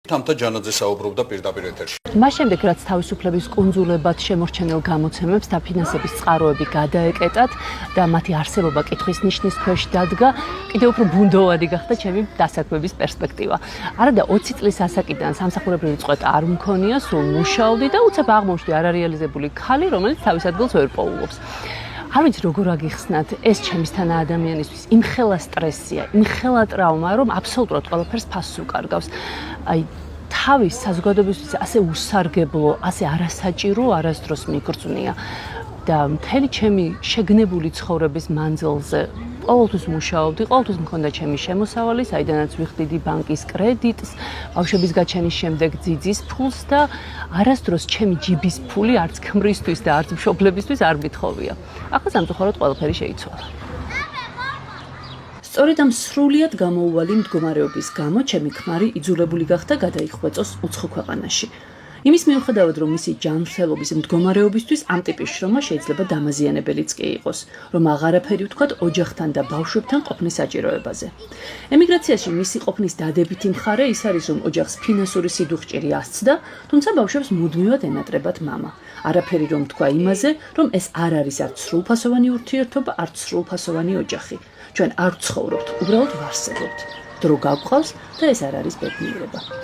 თამთა ჯანაძე საუბრობდა პირდაპირ ეთერში. მას შემდეგ, რაც თავისუფლების კუნძულებად შემორჩენილ გამოცემებს და ფინანსების წყაროები გადაეკეტათ და მათი არსებობა კითხვის ნიშნის ქვეშ დადგა, კიდევ უფრო ბუნდოვადი გახდა ჩემი დასაქმების პერსპექტივა. არადა 20 წლის ასაკიდან სამსახურებრივი წყვეტა არ მქონია, სულ მუშაობდი და უცებ აღმოჩნდი არარეალიზებული ქალი, რომელიც თავის ადგილს ვერ პოულობს. არ ვიცი როგორ აგიხსნათ, ეს ჩემისთან ადამიანისთვის იმხელა სტრესია, იმხელა ტრავმა, რომ აბსოლუტურად ყველაფერს ფასს უკარგავს. აი თავის საზოგადოებისთვის ასე უსარგებლო, ასე არასაჭირო არასდროს მიგრძვნია და მთელი ჩემი შეგნებული ცხოვრების მანძილზე ყოველთვის მუშაობდი, ყოველთვის მქონდა ჩემი შემოსავალი, საიდანაც ვიხდიდი ბანკის კრედიტს, ბავშვების გაჩენის შემდეგ ძიძის ფულს და არასდროს ჩემი ჯიბის ფული არც ქმრისთვის და არც მშობლებისთვის არ მithოვია. ახლა სამწუხაროდ ყველაფერი შეიცვალა. სწორედ ამ სრულიად გამოუვალი მდგომარეობის გამო ჩემი ქმარი იძულებული გახდა გადაიხვეწოს უცხო ქვეყანაში. იმის მიუხედავად, რომ მისი ჯანმრთელობის მდგომარეობისთვის ამ ტიპის შრომა შეიძლება დამაზიანებელიც კი იყოს, რომ აღარაფერი ვთქვათ ოჯახთან და ბავშვებთან ყოფნის საჭიროებაზე. ემიგრაციაში მისი ყოფნის დადებითი მხარე ის არის, რომ ოჯახს ფინანსური სიდუხჭირი ასცდა, თუმცა ბავშვებს მუდმივად ენატრებათ მამა. არაფერი რომ თქვა იმაზე, რომ ეს არ არის არც სრულფასოვანი ურთიერთობა, არც სრულფასოვანი ოჯახი. ჩვენ არ ვცხოვრობთ, უბრალოდ ვარსებობთ. დრო გავყავს და ეს არ არის ბედნიერება.